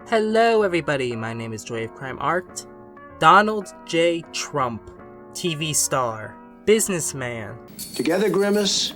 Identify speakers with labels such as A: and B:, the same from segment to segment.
A: Hello everybody, my name is JoyofCrimeArt. Donald J. Trump, TV star, businessman.
B: Together, Grimace,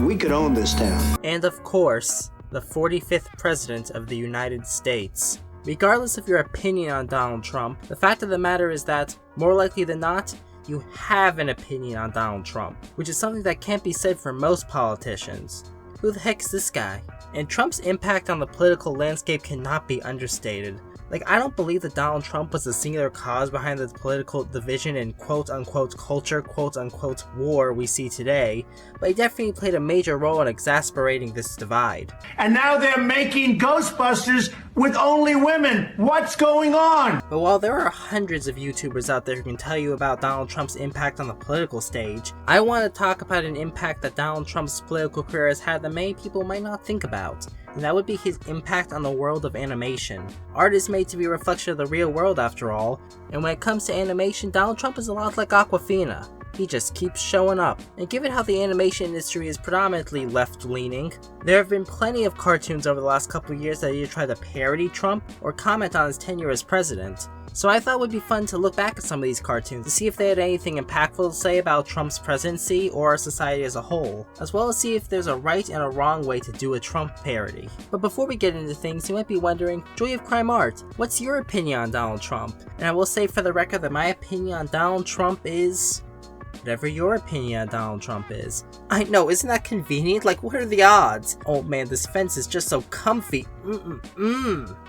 B: we could own this town.
A: And of course, the 45th President of the United States. Regardless of your opinion on Donald Trump, the fact of the matter is that, more likely than not, you have an opinion on Donald Trump, which is something that can't be said for most politicians. Who the heck is this guy? And Trump's impact on the political landscape cannot be understated. I don't believe that Donald Trump was the singular cause behind the political division and quote-unquote culture, quote-unquote war we see today, but he definitely played a major role in exacerbating this divide.
C: And now they're making Ghostbusters with only women. What's going on?
A: But while there are hundreds of YouTubers out there who can tell you about Donald Trump's impact on the political stage, I want to talk about an impact that Donald Trump's political career has had that many people might not think about. And that would be his impact on the world of animation. Art is made to be a reflection of the real world after all, and when it comes to animation, Donald Trump is a lot like Awkwafina. He just keeps showing up. And given how the animation industry is predominantly left-leaning, there have been plenty of cartoons over the last couple of years that either try to parody Trump or comment on his tenure as president. So I thought it would be fun to look back at some of these cartoons to see if they had anything impactful to say about Trump's presidency or our society as a whole, as well as see if there's a right and a wrong way to do a Trump parody. But before we get into things, you might be wondering, Joy of Crime Art, what's your opinion on Donald Trump? And I will say for the record that my opinion on Donald Trump is whatever your opinion on Donald Trump is. I know, isn't that convenient? What are the odds? Oh man, this fence is just so comfy.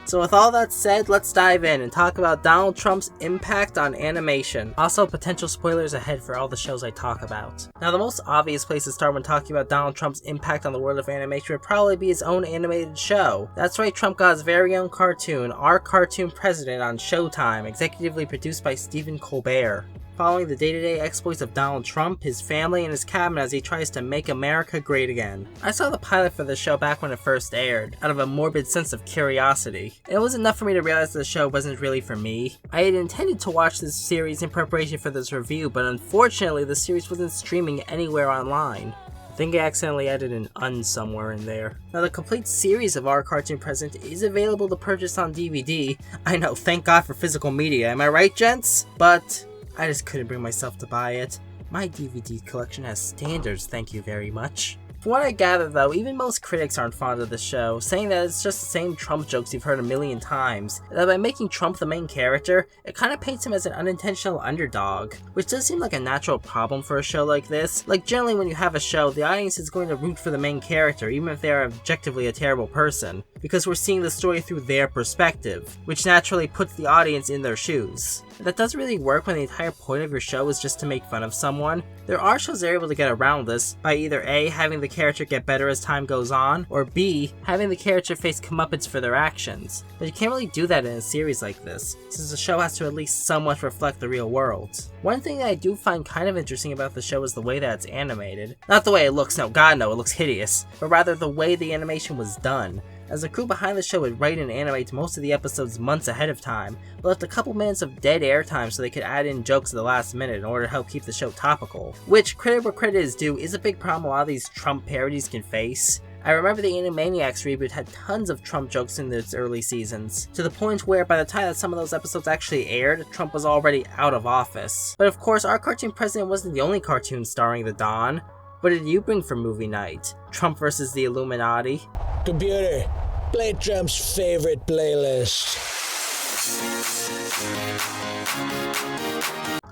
A: So with all that said, let's dive in and talk about Donald Trump's impact on animation. Also, potential spoilers ahead for all the shows I talk about. Now, the most obvious place to start when talking about Donald Trump's impact on the world of animation would probably be his own animated show. That's right, Trump got his very own cartoon, Our Cartoon President, on Showtime, executively produced by Stephen Colbert. Following the day-to-day exploits of Donald Trump, his family, and his cabinet as he tries to make America great again. I saw the pilot for the show back when it first aired, out of a morbid sense of curiosity. It was enough for me to realize the show wasn't really for me. I had intended to watch this series in preparation for this review, but unfortunately the series wasn't streaming anywhere online. I think I accidentally added an "un" somewhere in there. Now, the complete series of Our Cartoon President is available to purchase on DVD. I know, thank God for physical media, am I right, gents? But I just couldn't bring myself to buy it. My DVD collection has standards, thank you very much. From what I gather though, even most critics aren't fond of the show, saying that it's just the same Trump jokes you've heard a million times, and that by making Trump the main character, it kinda paints him as an unintentional underdog, which does seem like a natural problem for a show like this. Generally when you have a show, the audience is going to root for the main character, even if they are objectively a terrible person, because we're seeing the story through their perspective, which naturally puts the audience in their shoes. That doesn't really work when the entire point of your show is just to make fun of someone. There are shows that are able to get around this by either A, having the character get better as time goes on, or B, having the character face comeuppance for their actions. But you can't really do that in a series like this, since the show has to at least somewhat reflect the real world. One thing that I do find kind of interesting about the show is the way that it's animated. Not the way it looks, no, God no, it looks hideous, but rather the way the animation was done. As the crew behind the show would write and animate most of the episodes months ahead of time, but left a couple minutes of dead air time so they could add in jokes at the last minute in order to help keep the show topical. Which, credit where credit is due, is a big problem a lot of these Trump parodies can face. I remember the Animaniacs reboot had tons of Trump jokes in its early seasons, to the point where by the time that some of those episodes actually aired, Trump was already out of office. But of course, Our Cartoon President wasn't the only cartoon starring the Don. What did you bring for movie night? Trump versus the Illuminati?
D: Computer, play Trump's favorite playlist.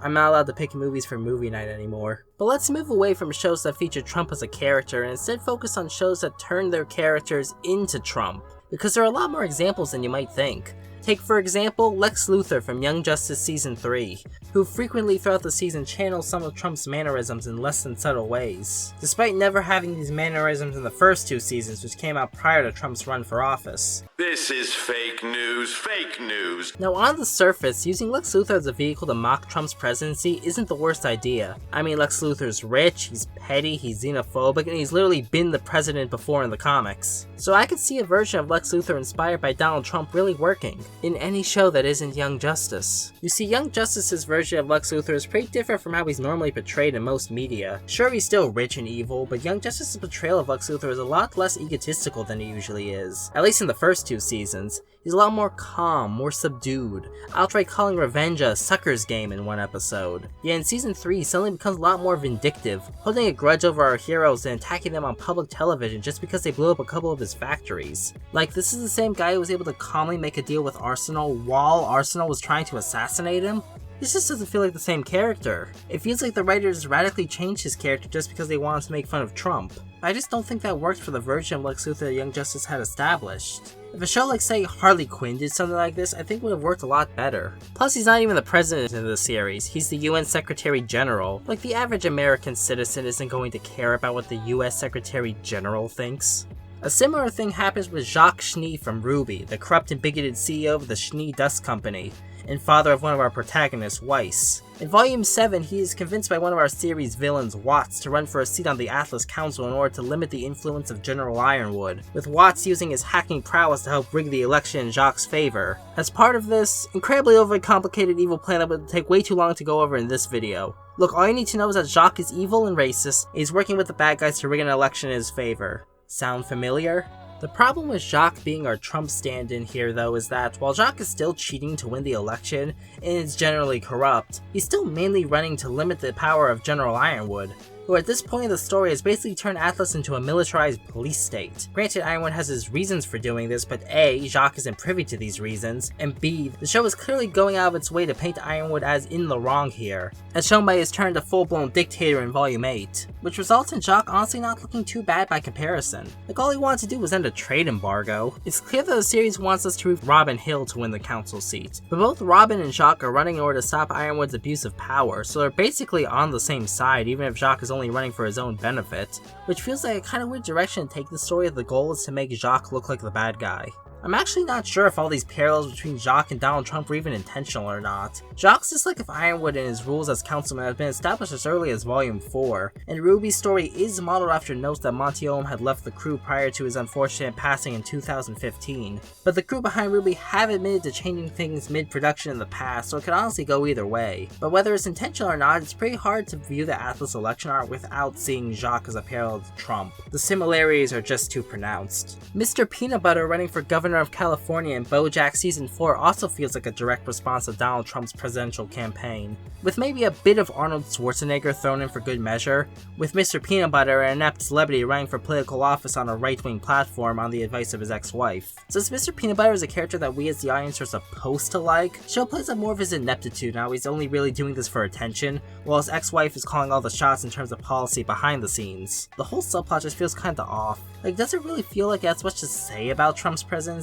A: I'm not allowed to pick movies for movie night anymore. But let's move away from shows that feature Trump as a character and instead focus on shows that turn their characters into Trump. Because there are a lot more examples than you might think. Take for example, Lex Luthor from Young Justice Season 3, who frequently throughout the season channels some of Trump's mannerisms in less than subtle ways, despite never having these mannerisms in the first two seasons, which came out prior to Trump's run for office.
E: This is fake news, fake news.
A: Now on the surface, using Lex Luthor as a vehicle to mock Trump's presidency isn't the worst idea. I mean, Lex Luthor's rich, he's petty, he's xenophobic, and he's literally been the president before in the comics. So I could see a version of Lex Luthor inspired by Donald Trump really working. in any show that isn't Young Justice. You see, Young Justice's version of Lex Luthor is pretty different from how he's normally portrayed in most media. Sure, he's still rich and evil, but Young Justice's portrayal of Lex Luthor is a lot less egotistical than he usually is, at least in the first 2 seasons. He's a lot more calm, more subdued, outright calling revenge a sucker's game in one episode. Yet in season 3, he suddenly becomes a lot more vindictive, holding a grudge over our heroes and attacking them on public television just because they blew up a couple of his factories. Like, this is the same guy who was able to calmly make a deal with Arsenal while Arsenal was trying to assassinate him? This just doesn't feel like the same character. It feels like the writers radically changed his character just because they wanted to make fun of Trump. I just don't think that worked for the version of Lex Luthor that Young Justice had established. If a show like, say, Harley Quinn did something like this, I think it would have worked a lot better. Plus, he's not even the president in the series, he's the UN Secretary General. Like, the average American citizen isn't going to care about what the US Secretary General thinks. A similar thing happens with Jacques Schnee from RWBY, the corrupt and bigoted CEO of the Schnee Dust Company, and father of one of our protagonists, Weiss. In Volume 7, he is convinced by one of our series' villains, Watts, to run for a seat on the Atlas Council in order to limit the influence of General Ironwood, with Watts using his hacking prowess to help rig the election in Jacques' favor. As part of this incredibly overly complicated evil plan that would take way too long to go over in this video. Look, all you need to know is that Jacques is evil and racist, and he's working with the bad guys to rig an election in his favor. Sound familiar? The problem with Jacques being our Trump stand-in here though is that while Jacques is still cheating to win the election and is generally corrupt, he's still mainly running to limit the power of General Ironwood, who at this point in the story has basically turned Atlas into a militarized police state. Granted, Ironwood has his reasons for doing this, but A, Jacques isn't privy to these reasons, and B, the show is clearly going out of its way to paint Ironwood as in the wrong here, as shown by his turn to full-blown dictator in Volume 8, which results in Jacques honestly not looking too bad by comparison. Like, all he wanted to do was end a trade embargo. It's clear that the series wants us to root Robin Hill to win the council seat, but both Robin and Jacques are running in order to stop Ironwood's abuse of power, so they're basically on the same side, even if Jacques is only running for his own benefit, which feels like a kind of weird direction to take the story if the goal is to make Jacques look like the bad guy. I'm actually not sure if all these parallels between Jacques and Donald Trump were even intentional or not. Jacques is like if Ironwood and his rules as councilman have been established as early as Volume 4, and RWBY's story is modeled after notes that Montiolum had left the crew prior to his unfortunate passing in 2015. But the crew behind RWBY have admitted to changing things mid-production in the past, so it could honestly go either way. But whether it's intentional or not, it's pretty hard to view the Atlas election art without seeing Jacques as a parallel to Trump. The similarities are just too pronounced. Mr. Peanut Butter running for governor of California in BoJack Season 4 also feels like a direct response to Donald Trump's presidential campaign, with maybe a bit of Arnold Schwarzenegger thrown in for good measure, with Mr. Peanut Butter, an inept celebrity running for political office on a right-wing platform on the advice of his ex-wife. Since Mr. Peanut Butter is a character that we as the audience are supposed to like, the show plays up more of his ineptitude now he's only really doing this for attention, while his ex-wife is calling all the shots in terms of policy behind the scenes. The whole subplot just feels kinda off. Like, does it really feel like it has much to say about Trump's presidency?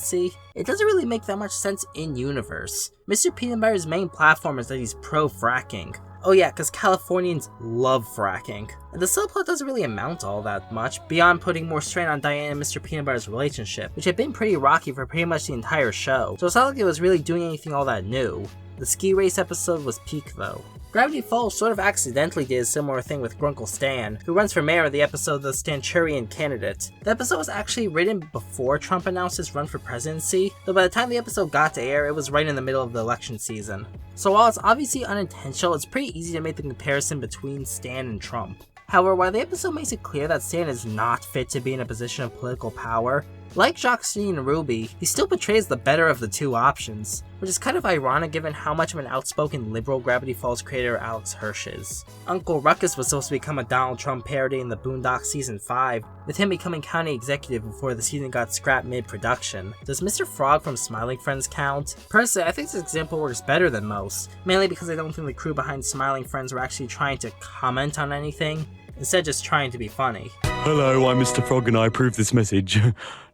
A: It doesn't really make that much sense in-universe. Mr. Peanut Butter's main platform is that he's pro-fracking. Oh yeah, because Californians love fracking. And the subplot doesn't really amount to all that much, beyond putting more strain on Diane and Mr. Peanut Butter's relationship, which had been pretty rocky for pretty much the entire show, so it's not like it was really doing anything all that new. The ski race episode was peak though. Gravity Falls sort of accidentally did a similar thing with Grunkle Stan, who runs for mayor in the episode The Stanchurian Candidate. The episode was actually written before Trump announced his run for presidency, though by the time the episode got to air, it was right in the middle of the election season. So while it's obviously unintentional, it's pretty easy to make the comparison between Stan and Trump. However, while the episode makes it clear that Stan is not fit to be in a position of political power, like Jacques Schnee and RWBY, he still portrays the better of the two options, which is kind of ironic given how much of an outspoken liberal Gravity Falls creator Alex Hirsch is. Uncle Ruckus was supposed to become a Donald Trump parody in the Boondocks Season 5, with him becoming county executive before the season got scrapped mid-production. Does Mr. Frog from Smiling Friends count? Personally, I think this example works better than most, mainly because I don't think the crew behind Smiling Friends were actually trying to comment on anything, instead just trying to be funny.
F: Hello, I'm Mr. Frog and I approve this message.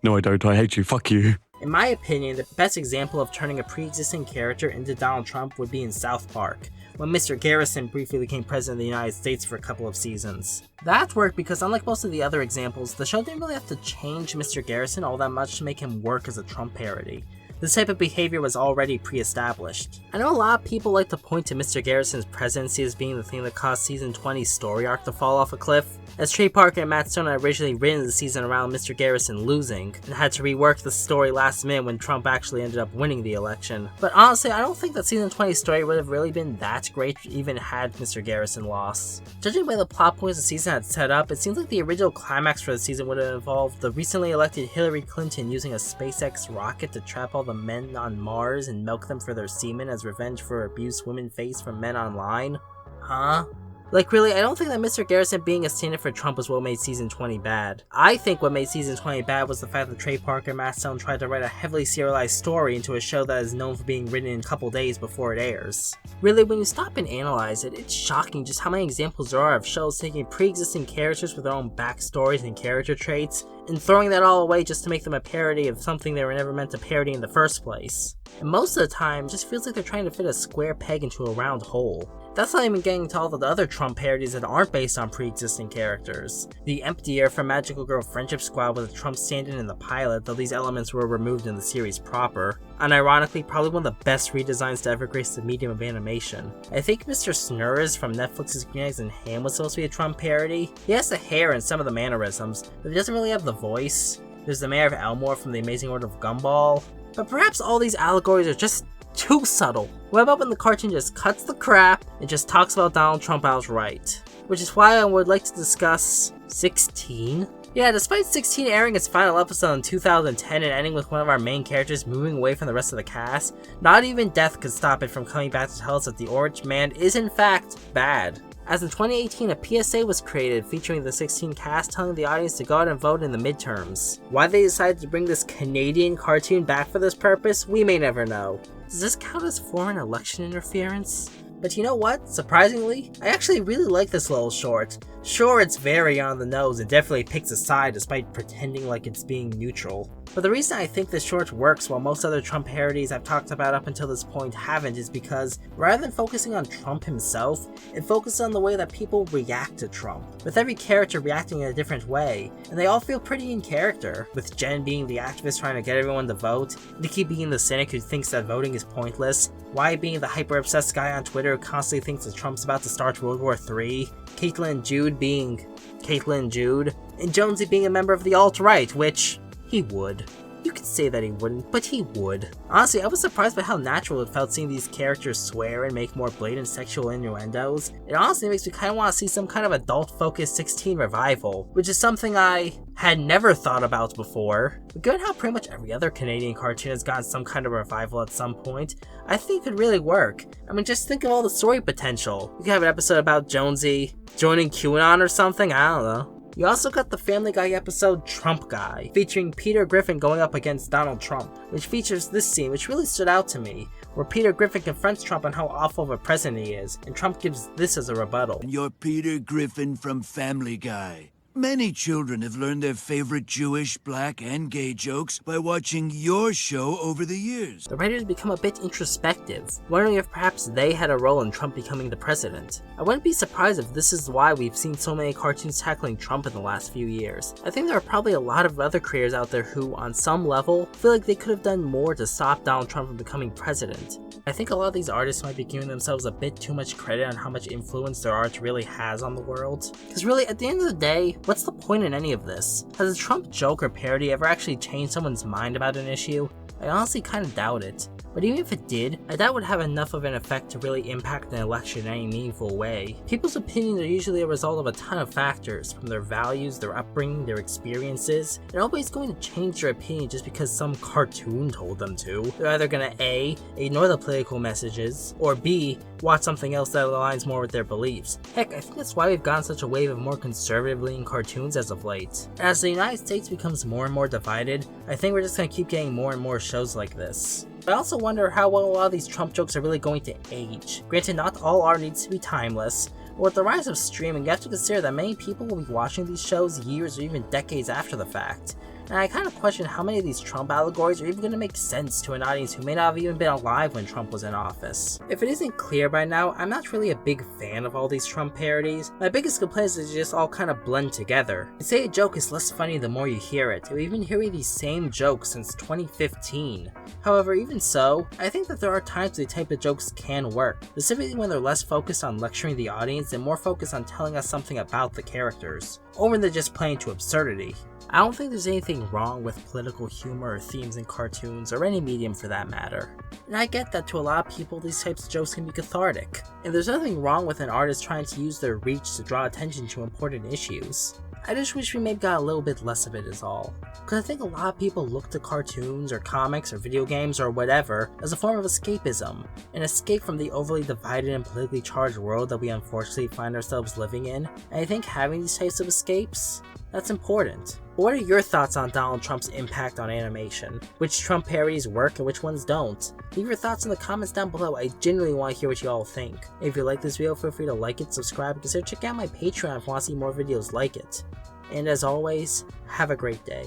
F: No, I don't. I hate you. Fuck you.
A: In my opinion, the best example of turning a pre-existing character into Donald Trump would be in South Park, when Mr. Garrison briefly became president of the United States for a couple of seasons. That worked because unlike most of the other examples, the show didn't really have to change Mr. Garrison all that much to make him work as a Trump parody. This type of behavior was already pre-established. I know a lot of people like to point to Mr. Garrison's presidency as being the thing that caused season 20's story arc to fall off a cliff, as Trey Parker and Matt Stone had originally written the season around Mr. Garrison losing, and had to rework the story last minute when Trump actually ended up winning the election. But honestly, I don't think that season 20's story would have really been that great even had Mr. Garrison lost. Judging by the plot points the season had set up, it seems like the original climax for the season would have involved the recently elected Hillary Clinton using a SpaceX rocket to trap all the men on Mars and milk them for their semen as revenge for abuse women face from men online. Huh? Like really, I don't think that Mr. Garrison being a stand-in for Trump was what made season 20 bad. I think what made season 20 bad was the fact that Trey Parker and Matt Stone tried to write a heavily serialized story into a show that is known for being written in a couple days before it airs. Really, when you stop and analyze it, it's shocking just how many examples there are of shows taking pre-existing characters with their own backstories and character traits, and throwing that all away just to make them a parody of something they were never meant to parody in the first place. And most of the time, it just feels like they're trying to fit a square peg into a round hole. That's not even getting to all of the other Trump parodies that aren't based on pre-existing characters. The Emptier from Magical Girl Friendship Squad with a Trump stand-in in the pilot, though these elements were removed in the series proper. And ironically, probably one of the best redesigns to ever grace the medium of animation. I think Mr. Snurrs from Netflix's Green Eggs and Ham was supposed to be a Trump parody. He has the hair and some of the mannerisms, but he doesn't really have the voice. There's the Mayor of Elmore from The Amazing Order of Gumball. But perhaps all these allegories are just too subtle. What about when the cartoon just cuts the crap and just talks about Donald Trump outright? Which is why I would like to discuss 16? Yeah, despite 16 airing its final episode in 2010 and ending with one of our main characters moving away from the rest of the cast, not even death could stop it from coming back to tell us that the Orange Man is in fact bad. As in 2018, a PSA was created featuring the 16 cast telling the audience to go out and vote in the midterms. Why they decided to bring this Canadian cartoon back for this purpose, we may never know. Does this count as foreign election interference? But you know what? Surprisingly, I actually really like this little short. Sure, it's very on the nose and definitely picks a side despite pretending like it's being neutral. But the reason I think this short works while most other Trump parodies I've talked about up until this point haven't is because, rather than focusing on Trump himself, it focuses on the way that people react to Trump, with every character reacting in a different way, and they all feel pretty in character, with Jen being the activist trying to get everyone to vote, Nikki being the cynic who thinks that voting is pointless, Wyatt being the hyper-obsessed guy on Twitter who constantly thinks that Trump's about to start World War III, Caitlyn Jude being Caitlyn Jude, and Jonesy being a member of the alt-right, which he would. You could say that he wouldn't, but he would. Honestly, I was surprised by how natural it felt seeing these characters swear and make more blatant sexual innuendos. It honestly makes me kind of want to see some kind of adult-focused 16 revival, which is something I had never thought about before. But given how pretty much every other Canadian cartoon has gotten some kind of revival at some point, I think it could really work. I mean, just think of all the story potential. You could have an episode about Jonesy joining QAnon or something, I don't know. You also got the Family Guy episode Trump Guy, featuring Peter Griffin going up against Donald Trump, which features this scene which really stood out to me, where Peter Griffin confronts Trump on how awful of a president he is, and Trump gives this as a rebuttal.
G: You're Peter Griffin from Family Guy. Many children have learned their favorite Jewish, black, and gay jokes by watching your show over the years.
A: The writers become a bit introspective, wondering if perhaps they had a role in Trump becoming the president. I wouldn't be surprised if this is why we've seen so many cartoons tackling Trump in the last few years. I think there are probably a lot of other creators out there who, on some level, feel like they could have done more to stop Donald Trump from becoming president. I think a lot of these artists might be giving themselves a bit too much credit on how much influence their art really has on the world. Because really, at the end of the day, what's the point in any of this? Has a Trump joke or parody ever actually changed someone's mind about an issue? I honestly kind of doubt it. But even if it did, I doubt it would have enough of an effect to really impact an election in any meaningful way. People's opinions are usually a result of a ton of factors, from their values, their upbringing, their experiences. They're always going to change their opinion just because some cartoon told them to. They're either gonna A, ignore the political messages, or B, watch something else that aligns more with their beliefs. Heck, I think that's why we've gotten such a wave of more conservative-leaning cartoons as of late. And as the United States becomes more and more divided, I think we're just gonna keep getting more and more shows like this. I also wonder how well a lot of these Trump jokes are really going to age. Granted, not all art needs to be timeless, but with the rise of streaming, you have to consider that many people will be watching these shows years or even decades after the fact. And I kind of question how many of these Trump allegories are even going to make sense to an audience who may not have even been alive when Trump was in office. If it isn't clear by now, I'm not really a big fan of all these Trump parodies. My biggest complaint is they just all kind of blend together. They say a joke is less funny the more you hear it. We've been hearing these same jokes since 2015. However, even so, I think that there are times the type of jokes can work, specifically when they're less focused on lecturing the audience and more focused on telling us something about the characters, or when they're just playing to absurdity. I don't think there's anything wrong with political humor or themes in cartoons, or any medium for that matter. And I get that to a lot of people these types of jokes can be cathartic, and there's nothing wrong with an artist trying to use their reach to draw attention to important issues. I just wish we maybe got a little bit less of it is all. Because I think a lot of people look to cartoons or comics or video games or whatever as a form of escapism, an escape from the overly divided and politically charged world that we unfortunately find ourselves living in, and I think having these types of escapes, that's important. But what are your thoughts on Donald Trump's impact on animation? Which Trump parodies work and which ones don't? Leave your thoughts in the comments down below. I genuinely want to hear what you all think. If you like this video, feel free to like it, subscribe, and consider checking out my Patreon if you want to see more videos like it. And as always, have a great day.